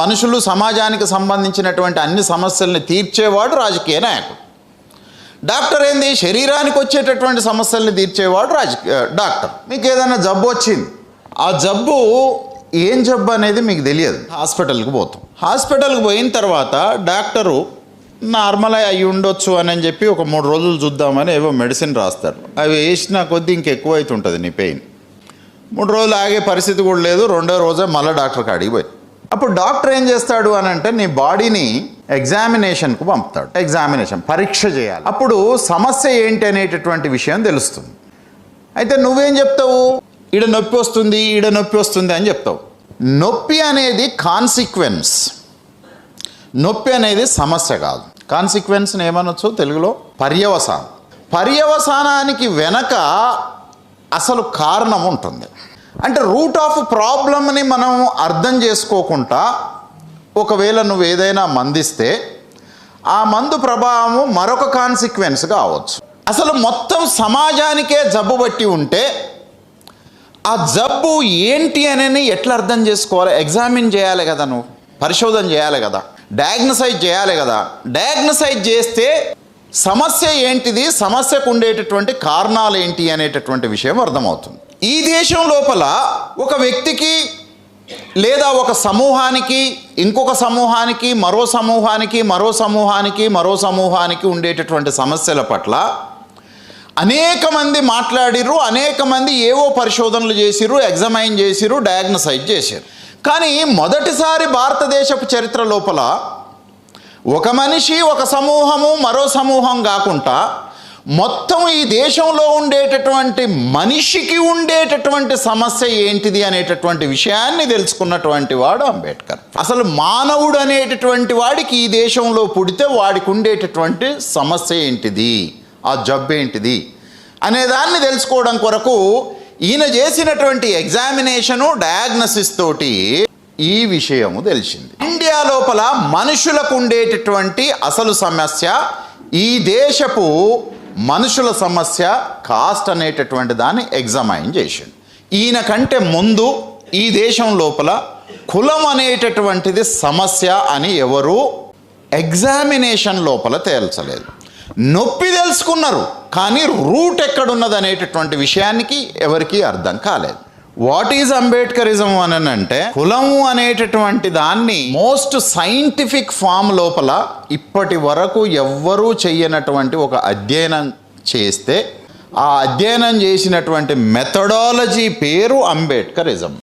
మనుషులు సమాజానికి సంబంధించినటువంటి అన్ని సమస్యల్ని తీర్చేవాడు రాజకీయ నాయకుడు. డాక్టర్ ఏంది, శరీరానికి వచ్చేటటువంటి సమస్యల్ని తీర్చేవాడు డాక్టర్. మీకు ఏదైనా జబ్బు వచ్చింది, ఆ జబ్బు ఏం జబ్బు అనేది మీకు తెలియదు. హాస్పిటల్కి పోతాం. హాస్పిటల్కి పోయిన తర్వాత డాక్టరు నార్మల్ అయి ఉండొచ్చు అని చెప్పి ఒక 3 రోజులు చూద్దామని ఏవో మెడిసిన్ రాస్తారు. అవి వేసిన కొద్దీ ఇంకెక్కువ అవుతుంటుంది నీ పెయిన్. 3 రోజులు ఆగే పరిస్థితి కూడా లేదు. 2వ రోజే మళ్ళీ డాక్టర్ కాడికి పోయి, అప్పుడు డాక్టర్ ఏం చేస్తాడు అని అంటే నీ బాడీని ఎగ్జామినేషన్కు పంపుతాడు. ఎగ్జామినేషన్, పరీక్ష చేయాలి. అప్పుడు సమస్య ఏంటి అనేటటువంటి విషయం తెలుస్తుంది. అయితే నువ్వేం చెప్తావు, ఈడ నొప్పి వస్తుంది, ఈడ నొప్పి వస్తుంది అని చెప్తావు. నొప్పి అనేది కాన్సిక్వెన్స్, నొప్పి అనేది సమస్య కాదు. కాన్సిక్వెన్స్ని ఏమనొచ్చు తెలుగులో, పర్యవసానం. పర్యవసానానికి వెనక అసలు కారణం ఉంటుంది. అంటే రూట్ ఆఫ్ ప్రాబ్లమ్ని మనం అర్థం చేసుకోకుండా ఒకవేళ నువ్వు ఏదైనా మందిస్తే ఆ మందు ప్రభావము మరొక కాన్సిక్వెన్స్ కావచ్చు. అసలు మొత్తం సమాజానికే జబ్బు బట్టి ఉంటే ఆ జబ్బు ఏంటి అని ఎట్లా అర్థం చేసుకోవాలి? ఎగ్జామిన్ చేయాలి కదా, నువ్వు పరిశోధన చేయాలి కదా, డయాగ్నసైజ్ చేయాలి కదా. డయాగ్నసైజ్ చేస్తే సమస్య ఏంటిది, సమస్యకు ఉండేటటువంటి కారణాలు ఏంటి అనేటటువంటి విషయం అర్థమవుతుంది. ఈ దేశం లోపల ఒక వ్యక్తికి లేదా ఒక సమూహానికి, ఇంకొక సమూహానికి, మరో సమూహానికి, మరో సమూహానికి, మరో సమూహానికి ఉండేటటువంటి సమస్యల పట్ల అనేక మంది మాట్లాడిర్రు, అనేక మంది ఏవో పరిశోధనలు చేసిర్రు, ఎగ్జామైన్ చేసిర్రు, డయాగ్నసైజ్ చేశారు. కానీ మొదటిసారి భారతదేశపు చరిత్ర లోపల ఒక మనిషి, ఒక సమూహము, మరో సమూహం కాకుండా మొత్తం ఈ దేశంలో ఉండేటటువంటి మనిషికి ఉండేటటువంటి సమస్య ఏంటిది అనేటటువంటి విషయాన్ని తెలుసుకున్నటువంటి వాడు అంబేద్కర్. అసలు మానవుడు అనేటటువంటి వాడికి ఈ దేశంలో పుడితే వాడికి ఉండేటటువంటి సమస్య ఏంటిది, ఆ జబ్బు ఏంటిది అనేదాన్ని తెలుసుకోవడం కొరకు ఈయన చేసినటువంటి ఎగ్జామినేషను, డయాగ్నసిస్ తోటి ఈ విషయము తెలిసింది. ఇండియా లోపల మనుషులకు ఉండేటటువంటి అసలు సమస్య, ఈ దేశపు మనుషుల సమస్య కాస్ట్ అనేటటువంటి దాన్ని ఎగ్జామైన్ చేసిండు. ఈయన కంటే ముందు ఈ దేశం లోపల కులం అనేటటువంటిది సమస్య అని ఎవరు ఎగ్జామినేషన్ లోపల తేల్చలేదు. నొప్పి తెలుసుకున్నారు, కానీ రూట్ ఎక్కడున్నది అనేటటువంటి విషయానికి ఎవరికి అర్థం కాలేదు. వాట్ ఈజ్ అంబేద్కరిజం అని అంటే, కులము అనేటటువంటి దాన్ని మోస్ట్ సైంటిఫిక్ ఫామ్ లోపల ఇప్పటి వరకు ఎవ్వరూ చెయ్యనటువంటి ఒక అధ్యయనం చేస్తే ఆ అధ్యయనం చేసినటువంటి మెథడాలజీ పేరు అంబేద్కరిజం.